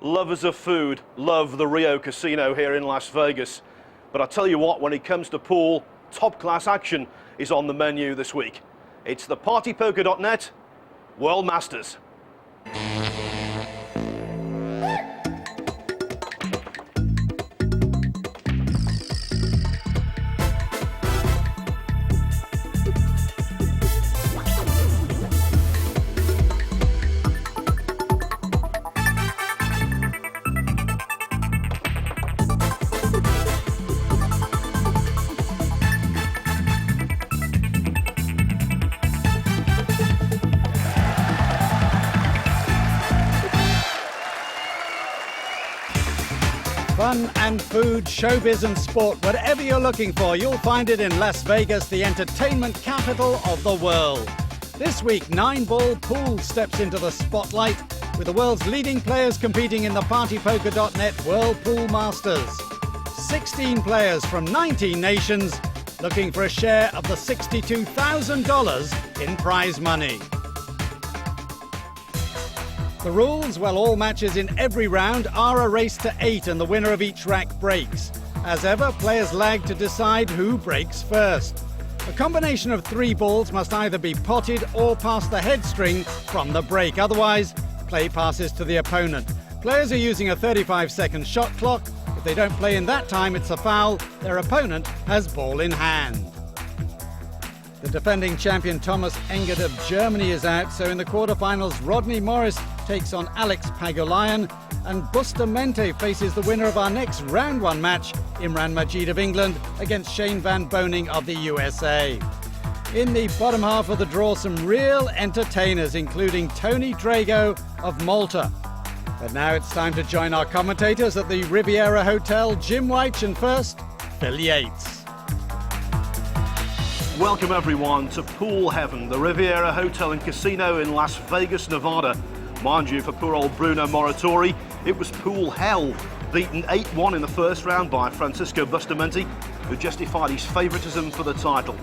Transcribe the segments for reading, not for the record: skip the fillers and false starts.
Lovers of food love the Rio Casino here in Las Vegas. But I tell you what, when it comes to pool, top-class action is on the menu this week. It's the partypoker.net World Masters. Fun and food, showbiz and sport, whatever you're looking for, you'll find it in Las Vegas, the entertainment capital of the world. This week, 9-ball pool steps into the spotlight with the world's leading players competing in the partypoker.net World Pool Masters. 16 players from 19 nations looking for a share of the $62,000 in prize money. The rules, well, all matches in every round are a race to 8 and the winner of each rack breaks. As ever, players lag to decide who breaks first. A combination of 3 balls must either be potted or pass the head string from the break. Otherwise, play passes to the opponent. Players are using a 35-second shot clock. If they don't play in that time, it's a foul. Their opponent has ball in hand. The defending champion Thomas Engert of Germany is out, so in the quarterfinals, Rodney Morris takes on Alex Pagulayan, and Bustamante faces the winner of our next round 1 match, Imran Majid of England, against Shane Van Boening of the USA. In the bottom half of the draw, some real entertainers, including Tony Drago of Malta. But now it's time to join our commentators at the Riviera Hotel, Jim White, and first, Phil Yates. Welcome everyone to Pool Heaven, the Riviera Hotel and Casino in Las Vegas, Nevada. Mind you, for poor old Bruno Moratori, it was pool hell, beaten 8-1 in the first round by Francisco Bustamante, who justified his favouritism for the title.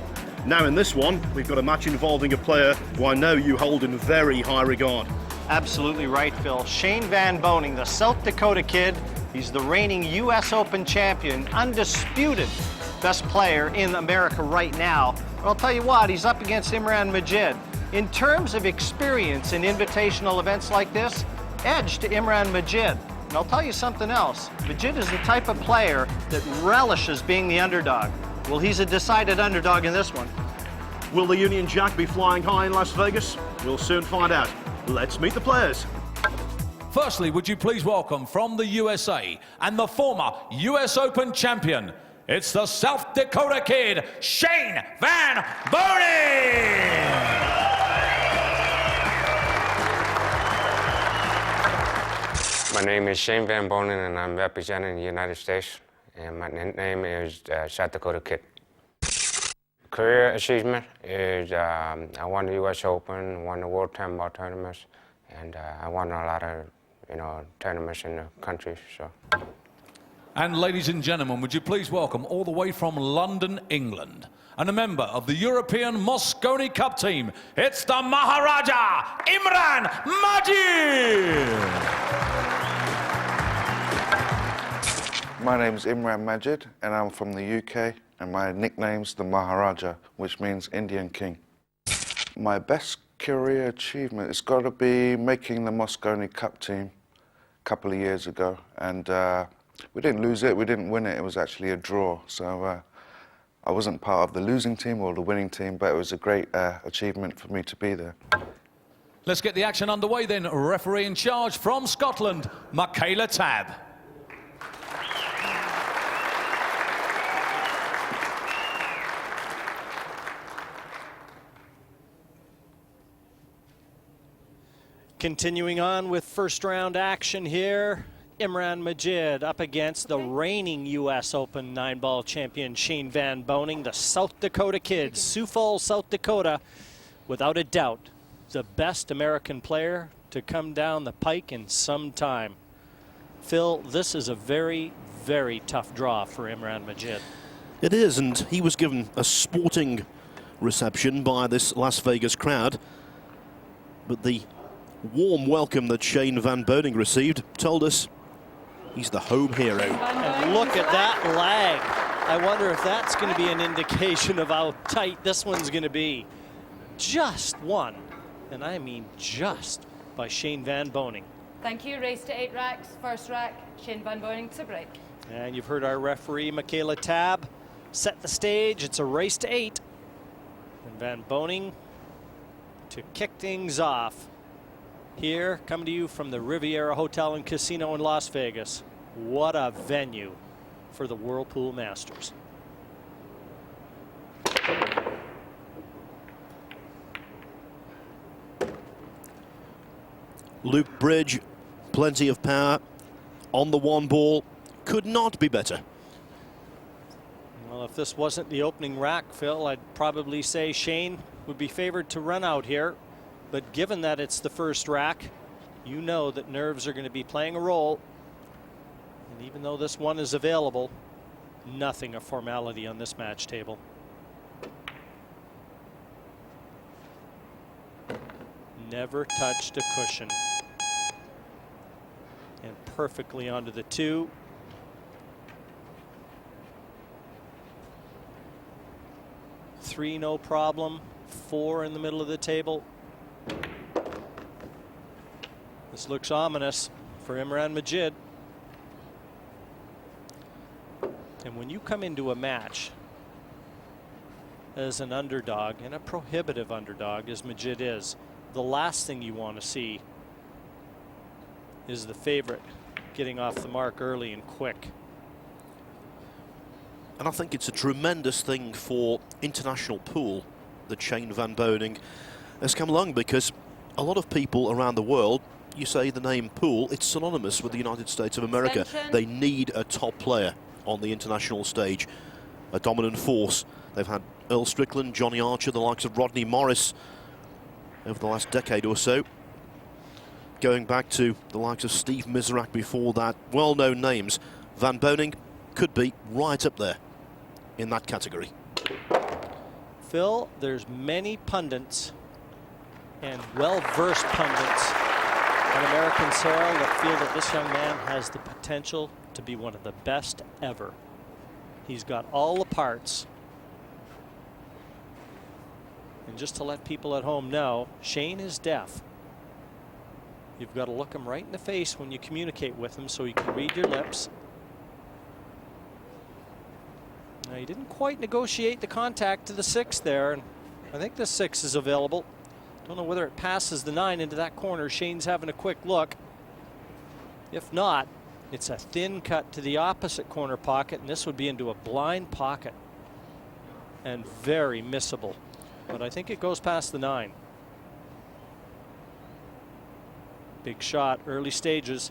Now in this one, we've got a match involving a player who I know you hold in very high regard. Absolutely right, Phil. Shane Van Boening, the South Dakota kid. He's the reigning U.S. Open champion, undisputed best player in America right now. But I'll tell you what, he's up against Imran Majid. In terms of experience in invitational events like this, edge to Imran Majid. And I'll tell you something else. Majid is the type of player that relishes being the underdog. Well, he's a decided underdog in this one. Will the Union Jack be flying high in Las Vegas? We'll soon find out. Let's meet the players. Firstly, would you please welcome from the USA and the former US Open champion, it's the South Dakota kid, Shane Van Boening! My name is Shane Van Boening, and I'm representing the United States, and my nickname is South Dakota Kid. Career achievement is I won the U.S. Open, won the World 10-ball tournaments, and I won a lot of, tournaments in the country. So. And ladies and gentlemen, would you please welcome all the way from London, England, and a member of the European Mosconi Cup team, it's the Maharaja, Imran Majid! My name's Imran Majid, and I'm from the UK, and my nickname's the Maharaja, which means Indian King. My best career achievement has got to be making the Mosconi Cup team a couple of years ago, and we didn't lose it, we didn't win it, it was actually a draw, so I wasn't part of the losing team or the winning team, but it was a great achievement for me to be there. Let's get the action underway then. Referee in charge from Scotland, Michaela Tabb. Continuing on with first round action here, Imran Majid up against the reigning U.S. Open 9-ball champion Shane Van Boening, the South Dakota kid, Sioux Falls, South Dakota, without a doubt, the best American player to come down the pike in some time. Phil, this is a very, very tough draw for Imran Majid. It is, and he was given a sporting reception by this Las Vegas crowd, but the warm welcome that Shane Van Boening received told us he's the home hero. And look at that lag. I wonder if that's going to be an indication of how tight this one's going to be. Just won, and I mean just, by Shane Van Boening. Thank you. Race to 8 racks. First rack, Shane Van Boening to break. And you've heard our referee, Michaela Tabb, set the stage. It's a race to 8. And Van Boening to kick things off. Here, coming to you from the Riviera Hotel and Casino in Las Vegas. What a venue for the Whirlpool Masters. Luke Bridge, plenty of power on the one ball. Could not be better. Well, if this wasn't the opening rack, Phil, I'd probably say Shane would be favored to run out here. But given that it's the first rack, you know that nerves are going to be playing a role. And even though this one is available, nothing a formality on this match table. Never touched a cushion. And perfectly onto the 2. Three, no problem. 4 in the middle of the table. This looks ominous for Imran Majid. And when you come into a match as an underdog, and a prohibitive underdog as Majid is, the last thing you want to see is the favorite getting off the mark early and quick. And I think it's a tremendous thing for international pool that Shane Van Boening has come along, because a lot of people around the world, you say the name pool, it's synonymous with the United States of America. They need a top player on the international stage, a dominant force. They've had Earl Strickland, Johnny Archer, the likes of Rodney Morris over the last decade or so. Going back to the likes of Steve Miserak before that, well-known names. Van Boening could be right up there in that category. Phil, there's many pundits and well-versed pundits on American soil that feel that this young man has the potential to be one of the best ever. He's got all the parts. And just to let people at home know, Shane is deaf. You've got to look him right in the face when you communicate with him so he can read your lips. Now, he didn't quite negotiate the contact to the 6 there, and I think the 6 is available. Don't know whether it passes the 9 into that corner. Shane's having a quick look. If not, it's a thin cut to the opposite corner pocket, and this would be into a blind pocket and very missable. But I think it goes past the 9. Big shot, early stages.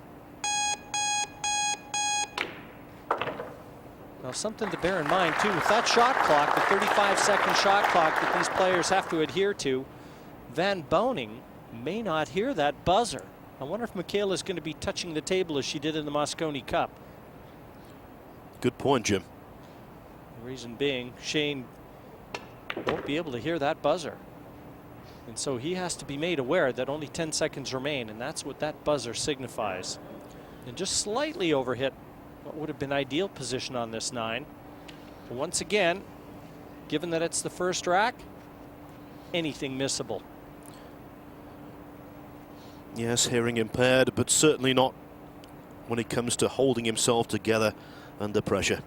Now, something to bear in mind too, with that shot clock, the 35-second shot clock that these players have to adhere to, Van Boening may not hear that buzzer. I wonder if Michaela's going to be touching the table as she did in the Mosconi Cup. Good point, Jim. The reason being, Shane won't be able to hear that buzzer. And so he has to be made aware that only 10 seconds remain, and that's what that buzzer signifies. And just slightly overhit what would have been ideal position on this 9. But once again, given that it's the first rack, anything missable. Yes, hearing impaired, but certainly not when it comes to holding himself together under pressure.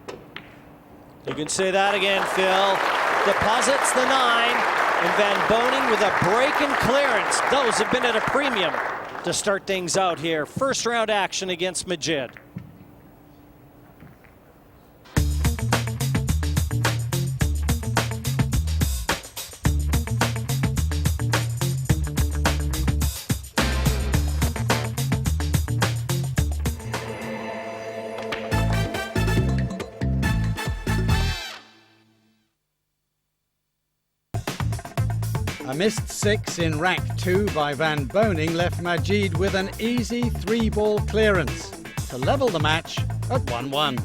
You can say that again, Phil. Deposits the 9, and Van Boening with a break and clearance. Those have been at a premium to start things out here. First round action against Majid. A missed 6 in rack 2 by Van Boening left Majid with an easy 3-ball clearance to level the match at 1-1.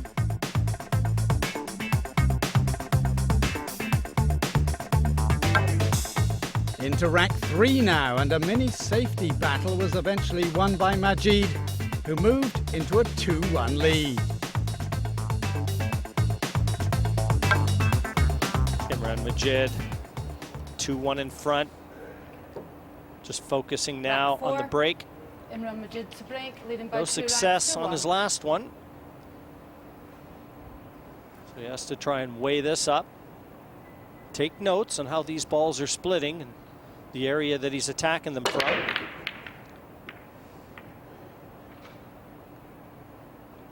Into rack 3 now, and a mini safety battle was eventually won by Majid, who moved into a 2-1 lead. Imran Majid, 2-1 in front. Just focusing now on the break. Imran Majid to break, leading by No 2 success racks to on his 1. last one. So he has to try and weigh this up. Take notes on how these balls are splitting and the area that he's attacking them from.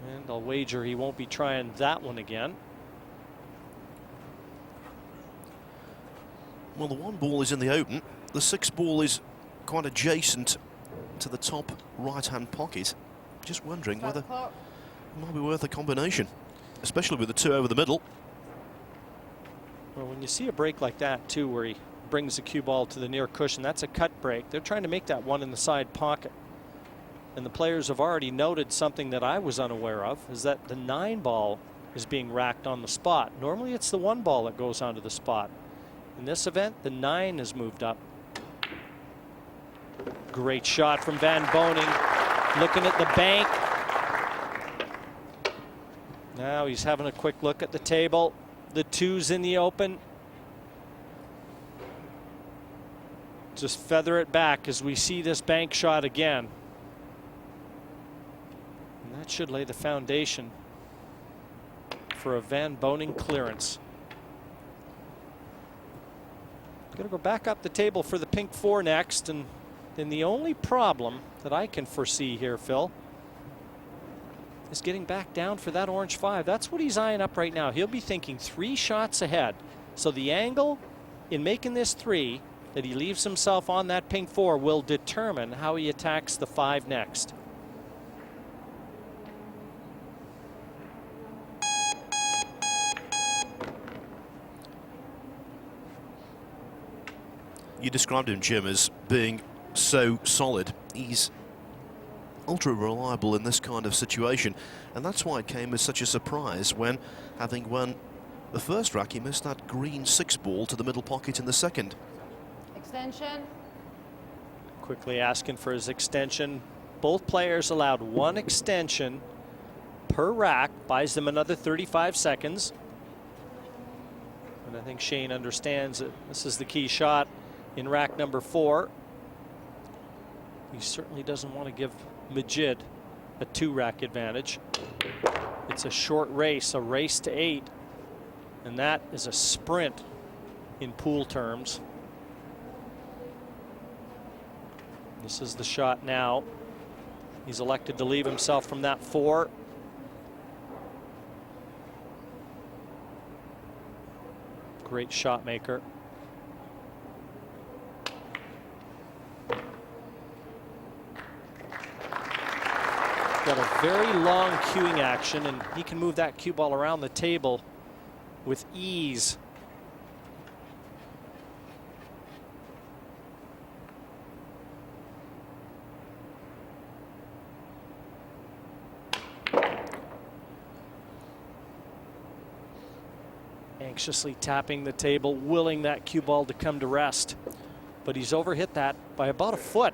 And I'll wager he won't be trying that one again. Well, the 1 ball is in the open. The 6 ball is quite adjacent to the top right-hand pocket. Just wondering whether it might be worth a combination, especially with the 2 over the middle. Well, when you see a break like that, too, where he brings the cue ball to the near cushion, that's a cut break. They're trying to make that one in the side pocket. And the players have already noted something that I was unaware of, is that the 9 ball is being racked on the spot. Normally it's the 1 ball that goes onto the spot. In this event, the 9 has moved up. Great shot from Van Boening, looking at the bank. Now he's having a quick look at the table. The 2's in the open. Just feather it back as we see this bank shot again. And that should lay the foundation for a Van Boening clearance. Gonna go back up the table for the pink 4 next, and then the only problem that I can foresee here, Phil, is getting back down for that orange 5. That's what he's eyeing up right now. He'll be thinking 3 shots ahead. So the angle in making this 3 that he leaves himself on that pink 4 will determine how he attacks the 5 next. You described him, Jim, as being so solid. He's ultra reliable in this kind of situation, and that's why it came as such a surprise when, having won the first rack, he missed that green 6 ball to the middle pocket in the second. Extension. Quickly asking for his extension. Both players allowed 1 extension per rack, buys them another 35 seconds. And I think Shane understands that this is the key shot in rack number 4. He certainly doesn't want to give Majid a 2-rack advantage. It's a short race, a race to 8, and that is a sprint in pool terms. This is the shot now. He's elected to leave himself from that 4. Great shot maker. Got a very long cueing action, and he can move that cue ball around the table with ease. Anxiously tapping the table, willing that cue ball to come to rest. But he's overhit that by about a foot.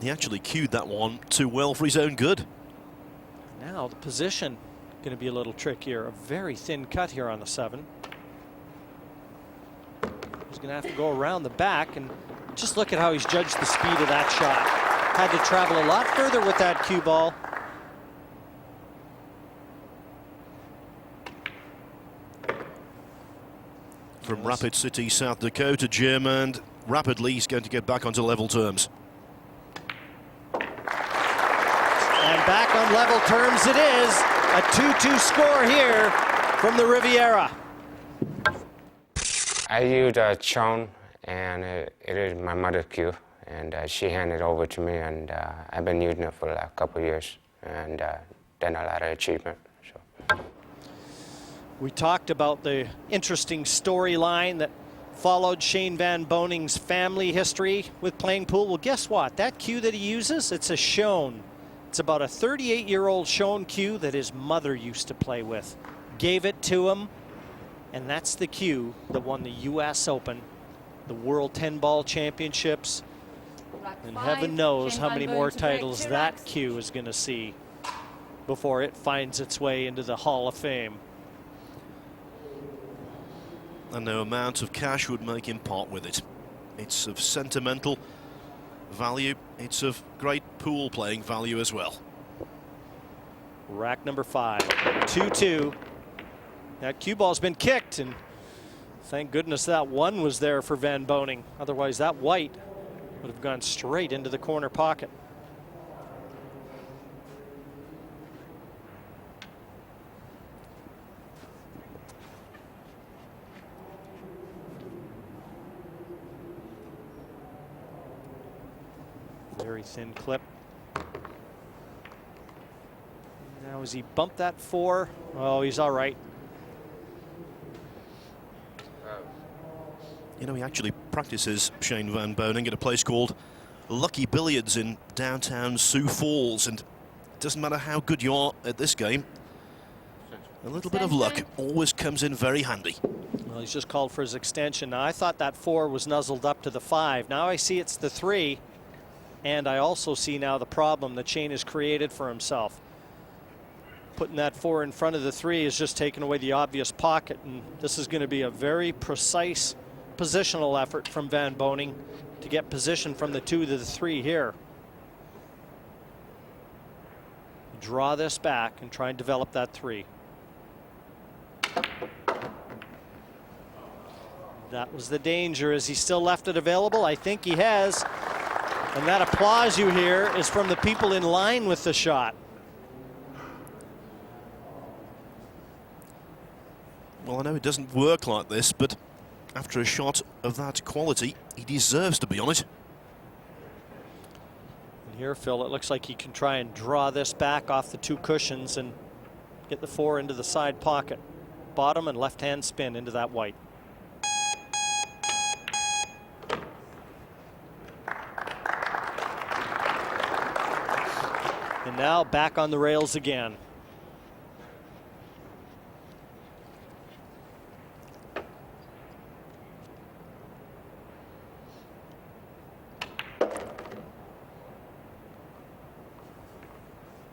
He actually cued that one too well for his own good. Now the position going to be a little trickier. A very thin cut here on the 7. He's going to have to go around the back, and just look at how he's judged the speed of that shot. Had to travel a lot further with that cue ball. From Rapid City, South Dakota, Jim, and rapidly he's going to get back onto level terms. And back on level terms it is. A 2-2 score here from the Riviera. I use a Chon, and it is my mother's cue, and she handed it over to me, and I've been using it for a couple of years, and done a lot of achievement. So. We talked about the interesting storyline that followed Shane Van Boning's family history with playing pool. Well, guess what? That cue that he uses, it's a Schoen. It's about a 38-year-old Schoen cue that his mother used to play with. Gave it to him, and that's the cue that won the U.S. Open the World 10-Ball Championships. Rack And 5, heaven knows Shane how Van many Boening more to break titles 2 that racks. cue is going to see before it finds its way into the Hall of Fame. And no amount of cash would make him part with it. It's of sentimental value. It's of great pool playing value as well. Rack number 5, 2-2. That cue ball's been kicked, and thank goodness that one was there for Van Boening. Otherwise, that white would have gone straight into the corner pocket. Very thin clip. Now, as he bumped that 4? Oh, he's all right. You know, he actually practices, Shane Van Boening, at a place called Lucky Billiards in downtown Sioux Falls, and it doesn't matter how good you are at this game, a little bit of luck always comes in very handy. Well, he's just called for his extension. Now, I thought that 4 was nuzzled up to the 5. Now I see it's the 3, and I also see now the problem that Shane has created for himself. Putting that 4 in front of the 3 is just taking away the obvious pocket, and this is going to be a very precise positional effort from Van Boening to get position from the 2 to the 3 here. Draw this back and try and develop that 3. That was the danger. Has he still left it available? I think he has. And that applause you hear is from the people in line with the shot. Well, I know it doesn't work like this, but after a shot of that quality, he deserves to be on it. And here, Phil, it looks like he can try and draw this back off the 2 cushions and get the 4 into the side pocket. Bottom and left-hand spin into that white. And now back on the rails again.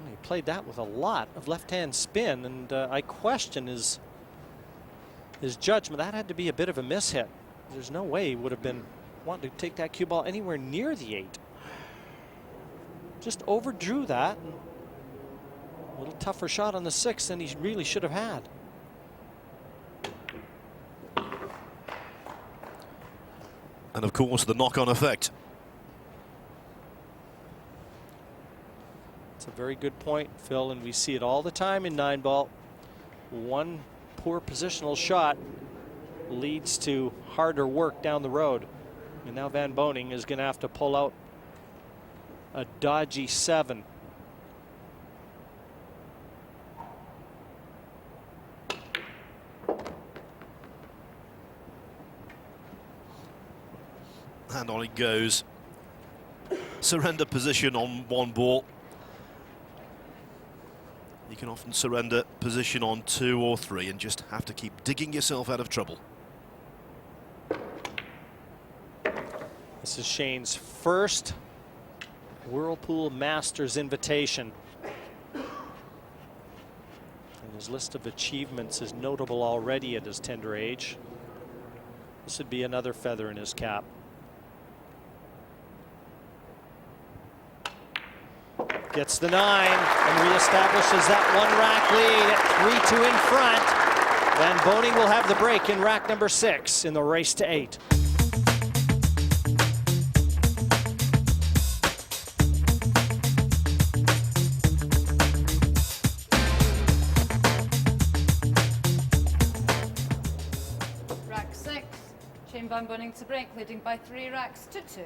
He played that with a lot of left-hand spin, and I question his judgment. That had to be a bit of a mishit. There's no way he would have been wanting to take that cue ball anywhere near the 8. Just overdrew that. And a little tougher shot on the 6 than he really should have had. And of course, the knock-on effect. It's a very good point, Phil, and we see it all the time in 9-ball. One poor positional shot leads to harder work down the road. And now Van Boening is going to have to pull out a dodgy 7. And on it goes. Surrender position on 1 ball. You can often surrender position on 2 or 3 and just have to keep digging yourself out of trouble. This is Shane's first Whirlpool Masters invitation. And his list of achievements is notable already at his tender age. This would be another feather in his cap. Gets the 9 and reestablishes that 1 rack lead at 3-2 in front. Van Boening will have the break in rack number 6 in the race to 8. Rack 6, Shane Van Boening to break, leading by 3 racks to 2.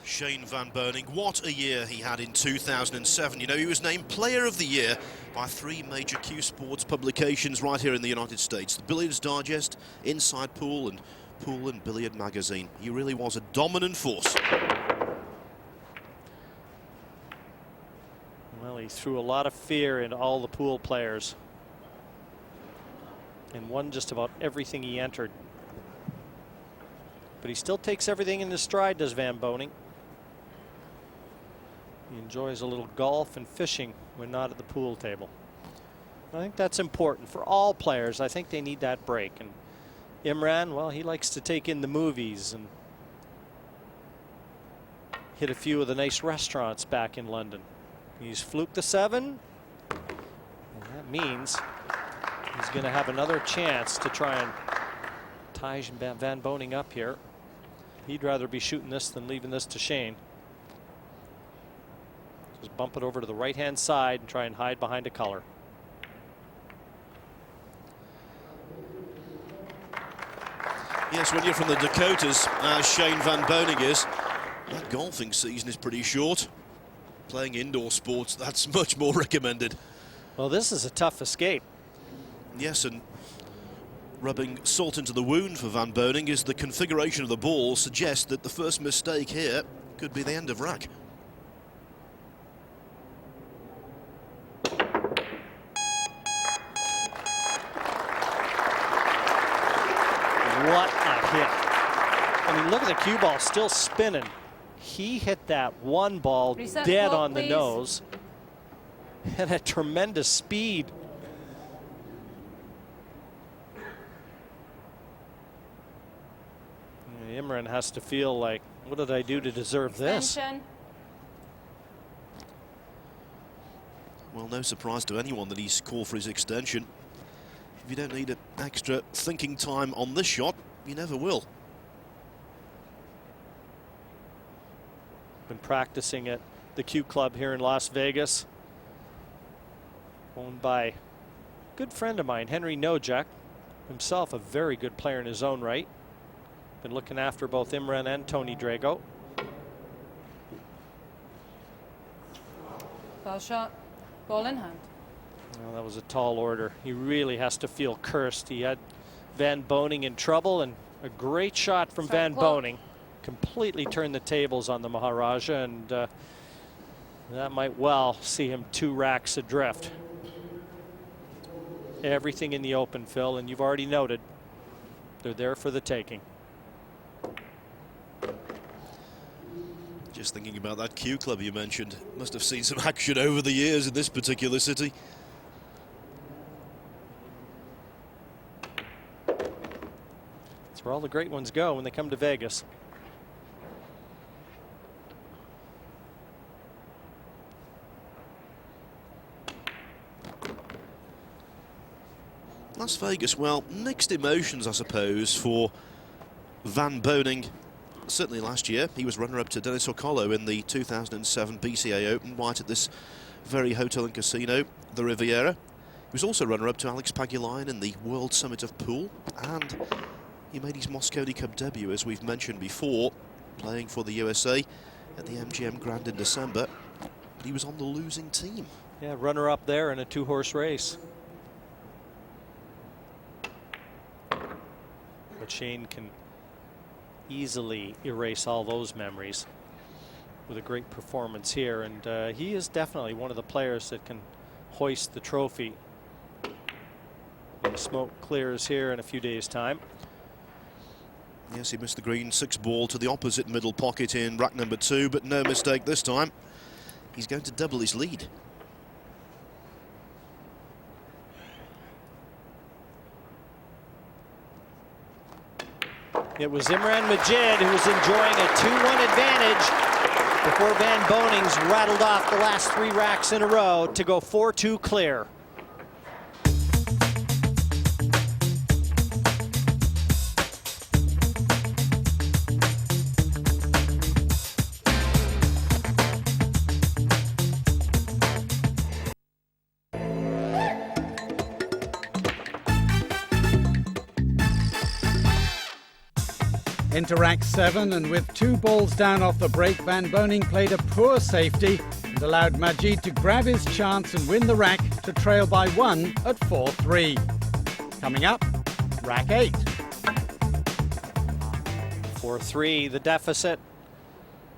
Shane Van Boening, what a year he had in 2007. You know, he was named Player of the Year by 3 major Q Sports publications right here in the United States. The Billiards Digest, Inside Pool and Billiard Magazine. He really was a dominant force. Well, he threw a lot of fear into all the pool players and won just about everything he entered. But he still takes everything in his stride, does Van Boening. He enjoys a little golf and fishing when not at the pool table. I think that's important for all players. I think they need that break. And Imran, well, he likes to take in the movies and hit a few of the nice restaurants back in London. He's fluked the 7. And that means he's going to have another chance to try and tie Van Boening up here. He'd rather be shooting this than leaving this to Shane. Just bump it over to the right-hand side and try and hide behind a color. Yes, when you're from the Dakotas, as Shane Van Boening is, that golfing season is pretty short. Playing indoor sports, that's much more recommended. Well, this is a tough escape. Yes, and rubbing salt into the wound for Van Boening is the configuration of the ball suggests that the first mistake here could be the end of rack. What a hit. I mean, look at the cue ball still spinning. He hit that one ball Reset dead ball, on the please. nose and at tremendous speed. Imran has to feel like, what did I do to deserve this? Extension. Well, no surprise to anyone that he's called for his extension. If you don't need an extra thinking time on this shot, you never will. Been practicing at the Q Club here in Las Vegas. Owned by a good friend of mine, Henry Nojak. Himself a very good player in his own right. Been looking after both Imran and Tony Drago. Foul shot. Ball in hand. Well, that was a tall order. He really has to feel cursed. He had Van Boening in trouble, and a great shot from Van Boening completely turned the tables on the Maharaja, and that might well see him 2 racks adrift. Everything in the open, Phil, and you've already noted they're there for the taking. Just thinking about that Q Club you mentioned. Must have seen some action over the years in this particular city. That's where all the great ones go when they come to Vegas. Las Vegas, well, mixed emotions, I suppose, for Van Boening. Certainly last year, he was runner-up to Dennis Ocolo in the 2007 BCA Open, right at this very hotel and casino, the Riviera. He was also runner-up to Alex Pagulayan in the World Summit of Pool, and he made his Mosconi Cup debut, as we've mentioned before, playing for the USA at the MGM Grand in December. But he was on the losing team. Yeah, runner-up there in a 2-horse race. But Shane can easily erase all those memories with a great performance here, and he is definitely one of the players that can hoist the trophy when the smoke clears here in a few days' time. Yes, he missed the green 6-ball to the opposite middle pocket in rack number 2, but no mistake this time. He's going to double his lead. It was Imran Majid who was enjoying a 2-1 advantage before Van Boening's rattled off the last 3 racks in a row to go 4-2 clear. Into rack 7, and with 2 balls down off the break, Van Boening played a poor safety and allowed Majid to grab his chance and win the rack to trail by 1 at 4-3. Coming up, rack 8. 4-3, the deficit,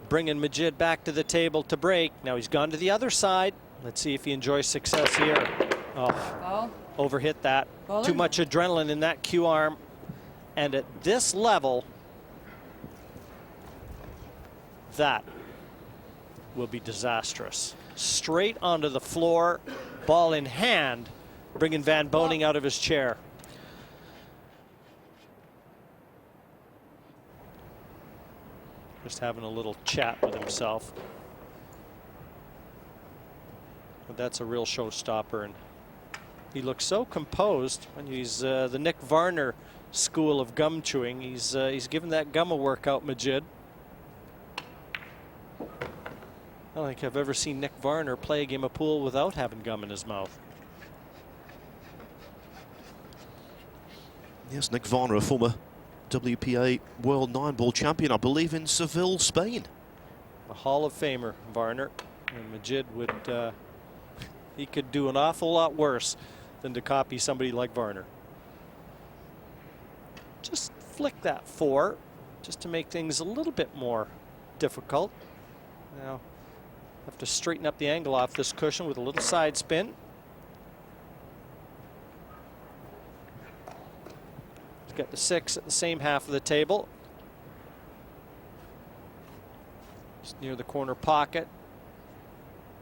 bringing Majid back to the table to break. Now he's gone to the other side. Let's see if he enjoys success here. Oh, Ball. overhit that. Ball Too in. much adrenaline in that Q arm. And at this level, that will be disastrous. Straight onto the floor, ball in hand, bringing Van Boening out of his chair. Just having a little chat with himself. But that's a real showstopper, and he looks so composed. And he's the Nick Varner school of gum chewing. He's given that gum a workout, Majid. I don't think I've ever seen Nick Varner play a game of pool without having gum in his mouth. Yes, Nick Varner, a former WPA World 9-ball champion, I believe, in Seville, Spain. A Hall of Famer, Varner. And Majid would, he could do an awful lot worse than to copy somebody like Varner. Just flick that 4, just to make things a little bit more difficult. Now, have to straighten up the angle off this cushion with a little side spin. Got the 6 at the same half of the table. Just near the corner pocket.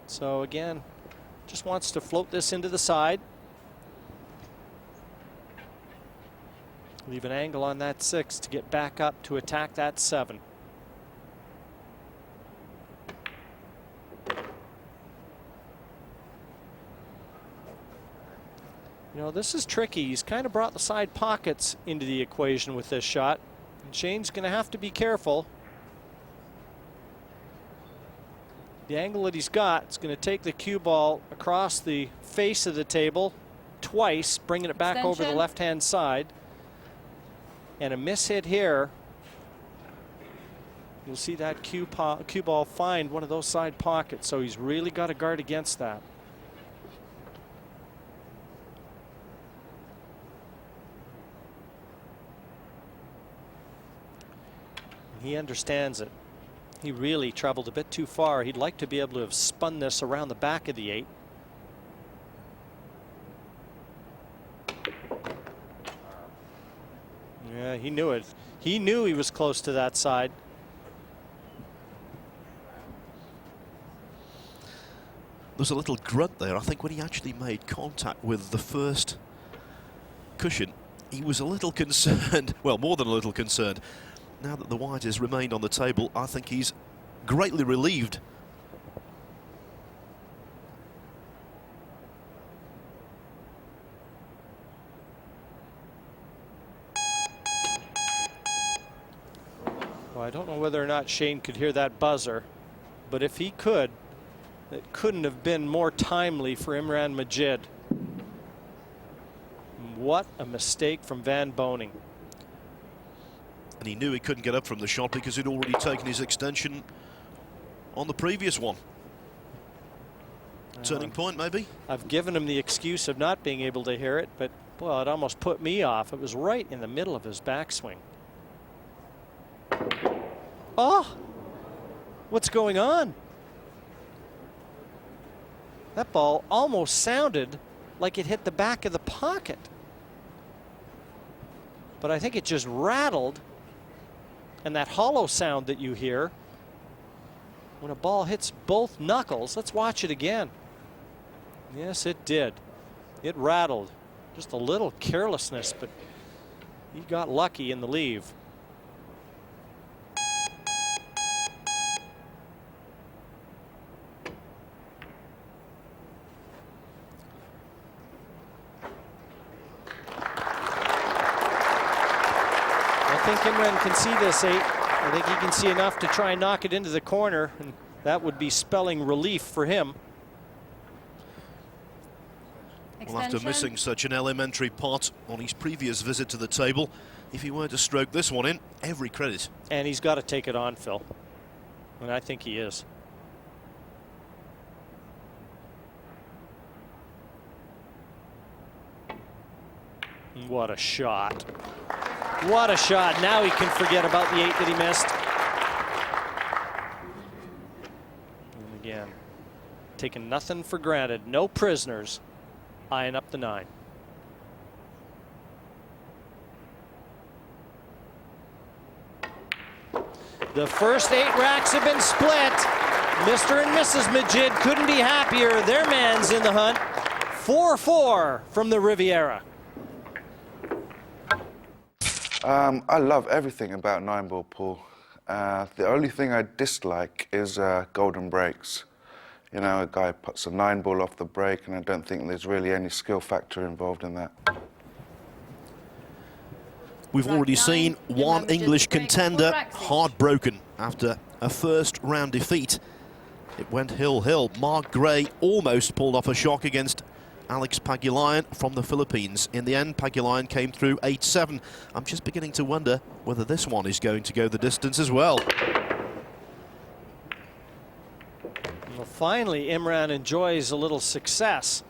So again, just wants to float this into the side. Leave an angle on that 6 to get back up to attack that 7. You know, this is tricky. He's kind of brought the side pockets into the equation with this shot. And Shane's going to have to be careful. The angle that he's got is going to take the cue ball across the face of the table twice, bringing it back over the left-hand side. And a miss hit here. You'll see that cue ball find one of those side pockets. So he's really got to guard against that. He understands it. He really traveled a bit too far. He'd like to be able to have spun this around the back of the 8. Yeah, he knew it. He knew he was close to that side. There's a little grunt there. I think when he actually made contact with the first cushion, he was a little concerned. Well, more than a little concerned. Now that the white has remained on the table, I think he's greatly relieved. Well, I don't know whether or not Shane could hear that buzzer, but if he could, it couldn't have been more timely for Imran Majid. What a mistake from Van Boening. And he knew he couldn't get up from the shot because he'd already taken his extension on the previous one. Turning point, maybe? I've given him the excuse of not being able to hear it, but, well, it almost put me off. It was right in the middle of his backswing. Oh! What's going on? That ball almost sounded like it hit the back of the pocket. But I think it just rattled. And that hollow sound that you hear when a ball hits both knuckles, let's watch it again. Yes, it did. It rattled. Just a little carelessness, but he got lucky in the leave. I think Imran can see this 8. I think he can see enough to try and knock it into the corner, and that would be spelling relief for him. Well, after missing such an elementary pot on his previous visit to the table, if he were to stroke this one in, every credit. And he's got to take it on, Phil. And I think he is. What a shot. What a shot. Now he can forget about the 8 that he missed. And again, taking nothing for granted. No prisoners. Eyeing up the 9. The first 8 racks have been split. Mr. and Mrs. Majid couldn't be happier. Their man's in the hunt. 4-4 from the Riviera. I love everything about 9-ball pool. The only thing I dislike is golden breaks. You know, a guy puts a 9-ball off the break, and I don't think there's really any skill factor involved in that. We've already seen one English contender heartbroken after a first-round defeat. It went hill-hill. Mark Gray almost pulled off a shock against Alex Pagulayan from the Philippines. In the end, Pagulayan came through 8-7. I'm just beginning to wonder whether this one is going to go the distance as well. Well, finally, Imran enjoys a little success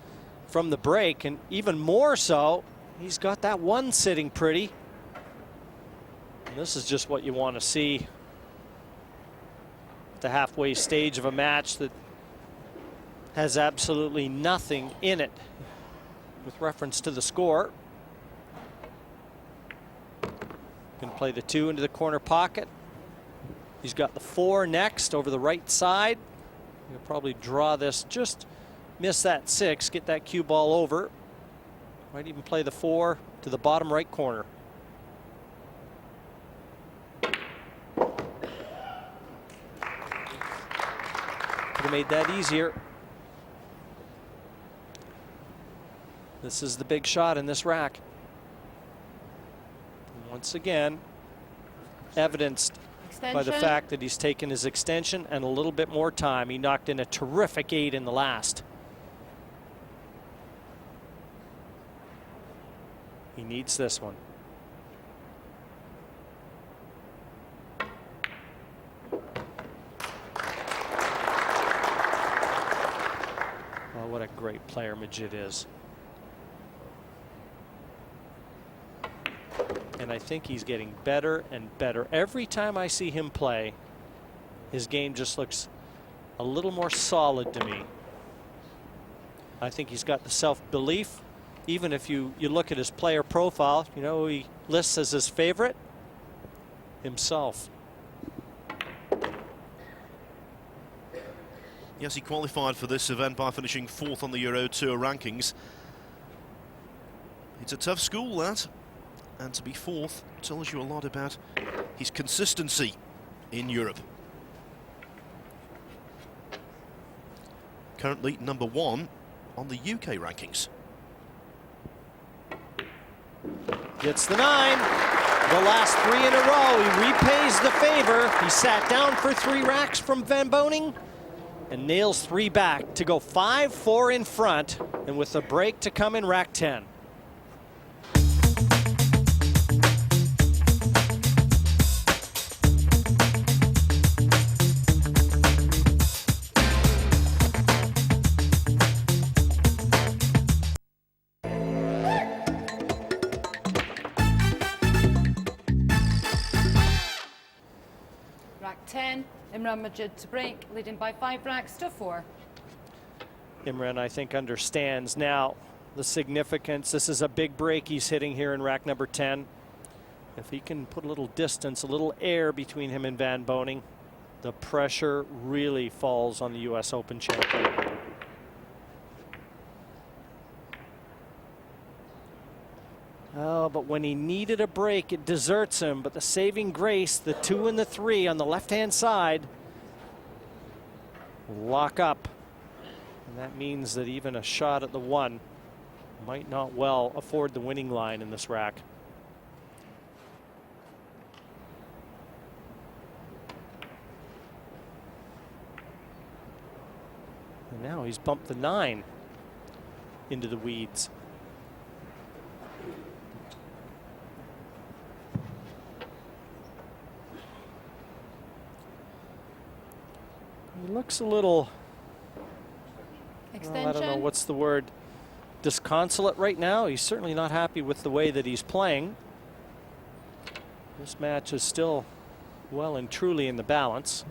from the break, and even more so, he's got that one sitting pretty. And this is just what you want to see at the halfway stage of a match that has absolutely nothing in it with reference to the score. Going to play the 2 into the corner pocket. He's got the 4 next over the right side. He'll probably draw this, just miss that 6, get that cue ball over. Might even play the 4 to the bottom right corner. Could have made that easier. This is the big shot in this rack. And once again, evidenced by the fact that he's taken his extension and a little bit more time. He knocked in a terrific 8 in the last. He needs this one. Oh, what a great player Majid is. And I think he's getting better and better. Every time I see him play, his game just looks a little more solid to me. I think he's got the self-belief. Even if you look at his player profile, you know who he lists as his favorite? Himself. Yes, he qualified for this event by finishing 4th on the Euro Tour rankings. It's a tough school, that. And to be 4th tells you a lot about his consistency in Europe. Currently number 1 on the UK rankings. Gets the 9. The last 3 in a row. He repays the favor. He sat down for 3 racks from Van Boening and nails 3 back to go 5-4 in front, and with a break to come in rack 10. Rack 10, Imran Majid to break, leading by 5 racks to 4. Imran, I think, understands now the significance. This is a big break he's hitting here in rack number 10. If he can put a little distance, a little air between him and Van Boening, the pressure really falls on the US Open champion. Oh, but when he needed a break, it deserts him. But the saving grace, the 2 and the 3 on the left-hand side, lock up. And that means that even a shot at the 1 might not well afford the winning line in this rack. And now he's bumped the 9 into the weeds. He looks a little, well, I don't know what's the word, disconsolate right now. He's certainly not happy with the way that he's playing. This match is still well and truly in the balance.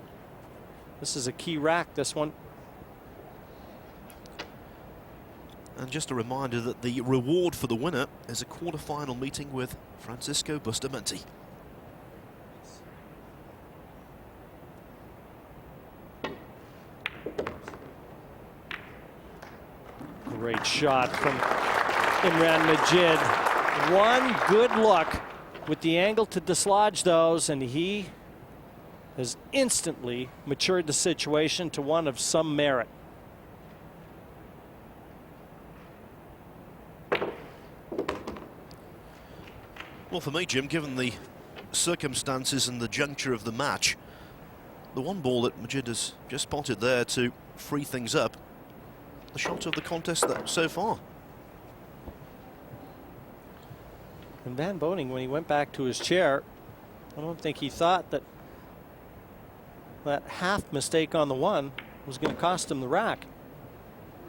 This is a key rack, this one. And just a reminder that the reward for the winner is a quarter-final meeting with Francisco Bustamante. Great shot from Imran Majid. One good look with the angle to dislodge those, and he has instantly matured the situation to one of some merit. Well, for me, Jim, given the circumstances and the juncture of the match, the one ball that Majid has just spotted there to free things up, the shot of the contest so far. And Van Boening, when he went back to his chair, I don't think he thought that that half mistake on the one was going to cost him the rack.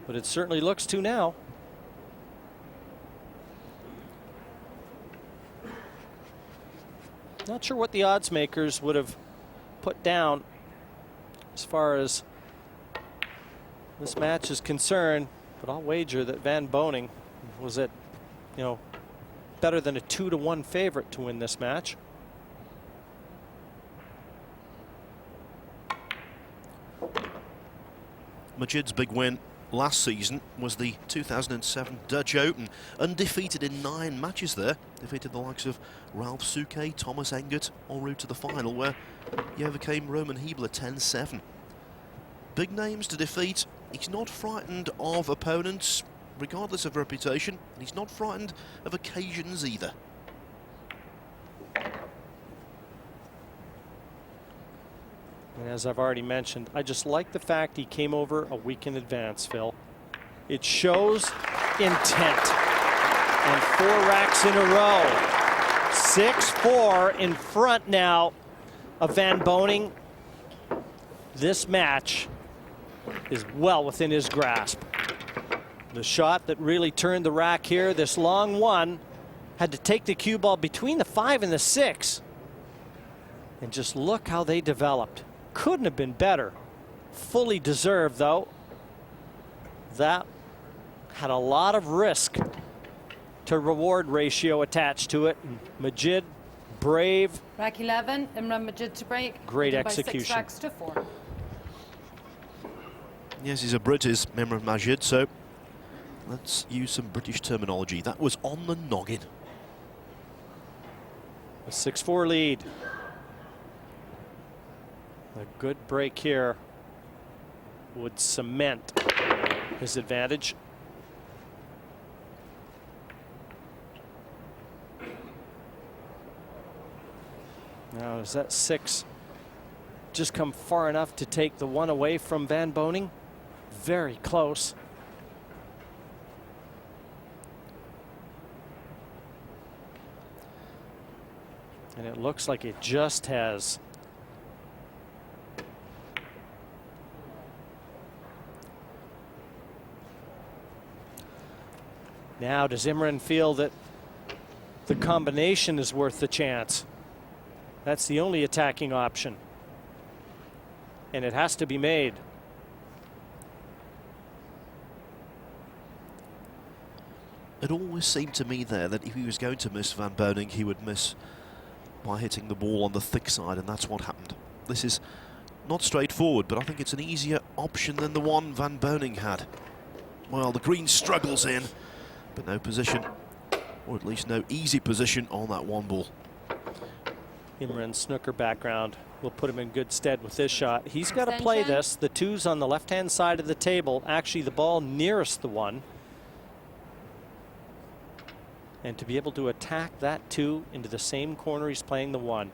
But it certainly looks to now. Not sure what the odds makers would have put down as far as this match is concerned, but I'll wager that Van Boening was at, better than a 2-to-1 favorite to win this match. Majid's big win last season was the 2007 Dutch Open, undefeated in 9 matches there. Defeated the likes of Ralph Souquet, Thomas Engert, en route to the final, where he overcame Roman Hebler 10-7. Big names to defeat. He's not frightened of opponents, regardless of reputation, and he's not frightened of occasions either. And as I've already mentioned, I just like the fact he came over a week in advance, Phil. It shows intent. And 4 racks in a row. 6-4 in front now of Van Boening. This match is well within his grasp. The shot that really turned the rack here, this long one, had to take the cue ball between the 5 and the 6. And just look how they developed. Couldn't have been better. Fully deserved, though. That had a lot of risk to reward ratio attached to it. And Majid, brave. Rack 11, Imran Majid to break. Great leading by execution. 6 racks to 4. Yes, he's a Brit, is Imran Majid, so let's use some British terminology. That was on the noggin. A 6-4 lead. A good break here would cement his advantage. Now, does that 6 just come far enough to take the one away from Van Boening? Very close. And it looks like it just has. Now, does Imran feel that the combination is worth the chance? That's the only attacking option. And it has to be made. It always seemed to me there that if he was going to miss Van Boening, he would miss by hitting the ball on the thick side, and that's what happened. This is not straightforward, but I think it's an easier option than the one Van Boening had. Well, the green struggles in, but no position, or at least no easy position on that one ball. Imran's snooker background will put him in good stead with this shot. He's got to play this. The 2's on the left-hand side of the table, actually the ball nearest the 1. And to be able to attack that 2 into the same corner he's playing the 1.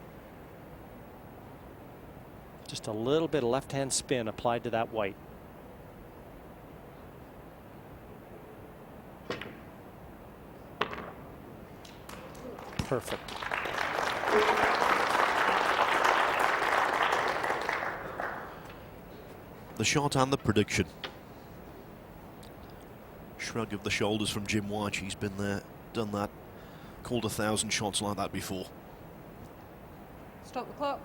Just a little bit of left-hand spin applied to that white. Perfect. The shot and the prediction. Shrug of the shoulders from Jim White. He's been there, done that, called 1,000 shots like that before. Stop the clock.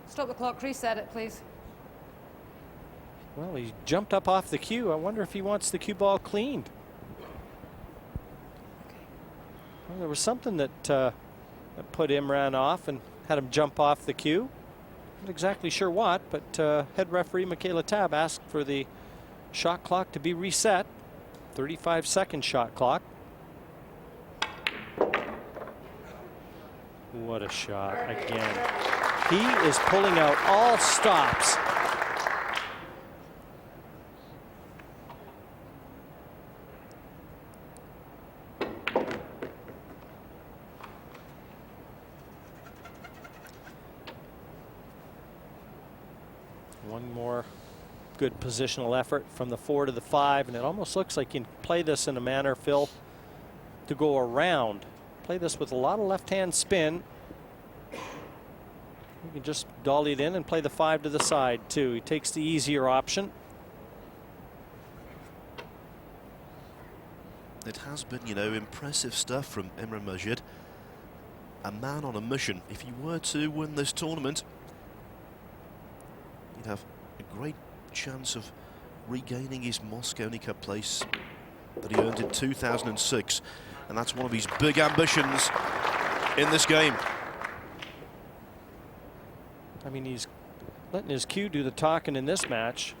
Stop the clock. Reset it, please. Well, he jumped up off the cue. I wonder if he wants the cue ball cleaned. Well, there was something that put Imran off and had him jump off the cue. Not exactly sure what, but head referee Michaela Tab asked for the shot clock to be reset. 35-second shot clock. What a shot again. He is pulling out all stops. One more good positional effort from the 4 to the 5, and it almost looks like you can play this in a manner, Phil, to go around. Play this with a lot of left-hand spin. You can just dolly it in and play the 5 to the side too. He takes the easier option. It has been, you know, impressive stuff from Imran Majid. A man on a mission. If he were to win this tournament, he'd have a great chance of regaining his Mosconi Cup place that he earned in 2006. And that's one of his big ambitions in this game. I mean, he's letting his cue do the talking in this match.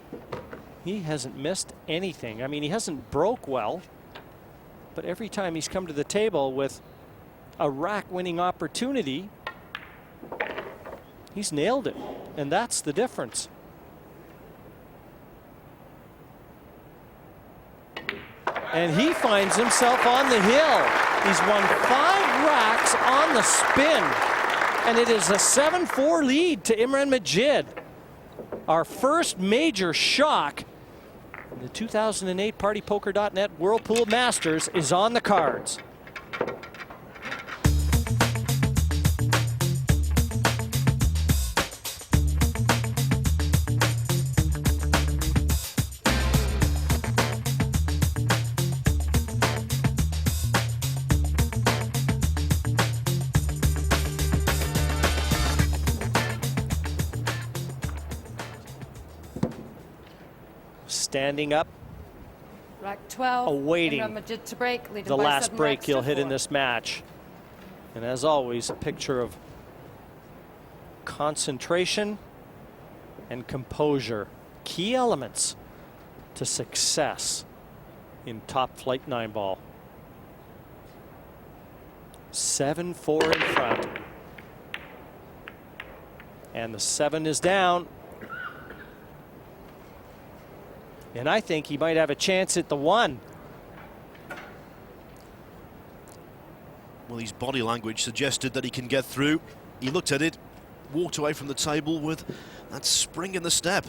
He hasn't missed anything. I mean, he hasn't broke well, but every time he's come to the table with a rack-winning opportunity, he's nailed it, and that's the difference. And he finds himself on the hill. He's won 5 racks on the spin. And it is a 7-4 lead to Imran Majid. Our first major shock in the 2008 PartyPoker.net Whirlpool Masters is on the cards. Standing up, Rack 12. awaiting Imran Majid to break, leading the by last 7 break racks he'll to hit in 4. this match. And as always, a picture of concentration and composure, key elements to success in top flight 9 ball. 7-4 in front. And the 7 is down. And I think he might have a chance at the 1. Well, his body language suggested that he can get through. He looked at it, walked away from the table with that spring in the step.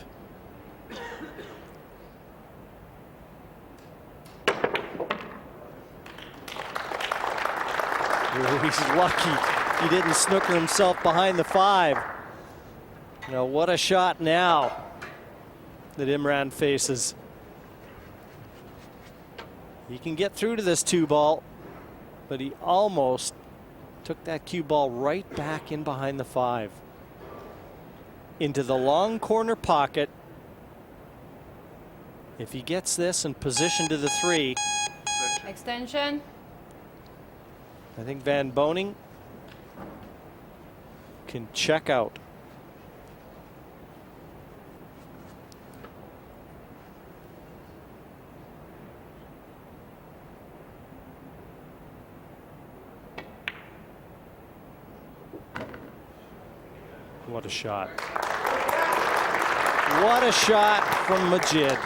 He's lucky he didn't snooker himself behind the 5. You know, what a shot now that Imran faces. He can get through to this 2 ball, but he almost took that cue ball right back in behind the 5. Into the long corner pocket. If he gets this in position to the 3. Extension. I think Van Boening can check out. What a shot. What a shot from Majid.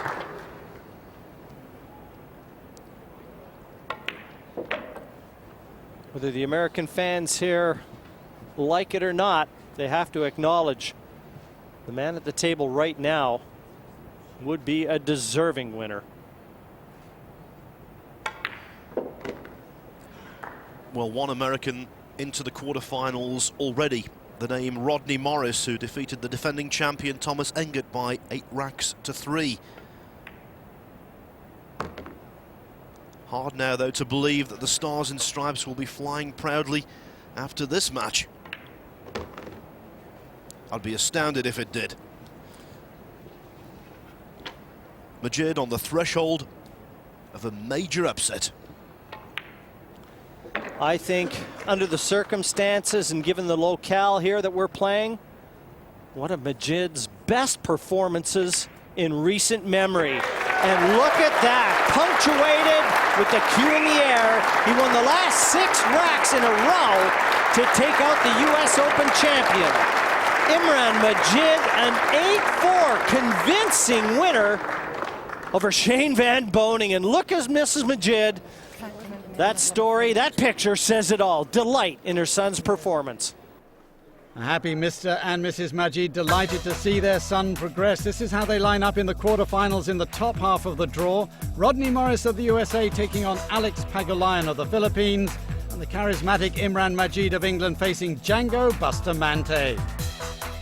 Whether the American fans here like it or not, they have to acknowledge the man at the table right now would be a deserving winner. Well, one American into the quarterfinals already. The name Rodney Morris, who defeated the defending champion Thomas Engert by 8 racks to 3. Hard now, though, to believe that the Stars and Stripes will be flying proudly after this match. I'd be astounded if it did. Majid on the threshold of a major upset. I think under the circumstances and given the locale here that we're playing, one of Majid's best performances in recent memory. And look at that, punctuated with the cue in the air. He won the last 6 racks in a row to take out the U.S. Open champion. Imran Majid, an 8-4 convincing winner over Shane Van Boening. And look at Mrs. Majid. That story, that picture says it all. Delight in her son's performance. A happy Mr. and Mrs. Majid, delighted to see their son progress. This is how they line up in the quarterfinals in the top half of the draw. Rodney Morris of the USA taking on Alex Pagulayan of the Philippines, and the charismatic Imran Majid of England facing Django Bustamante.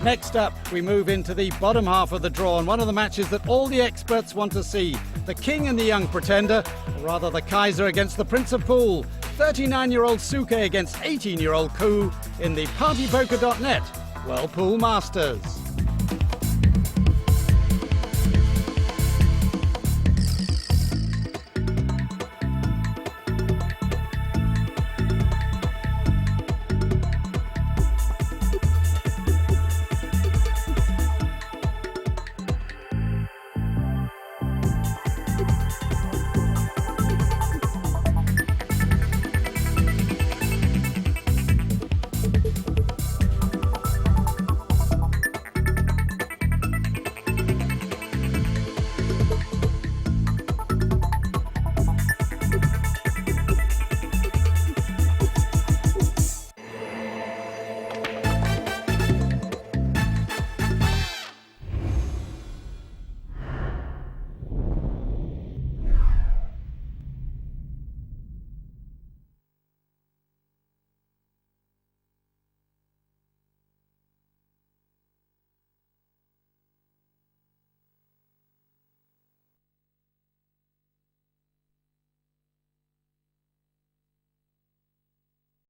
Next up, we move into the bottom half of the draw, and one of the matches that all the experts want to see. The King and the Young Pretender, or rather the Kaiser against the Prince of Pool. 39-year-old Suke against 18-year-old Ku in the partypoker.net World Pool Masters.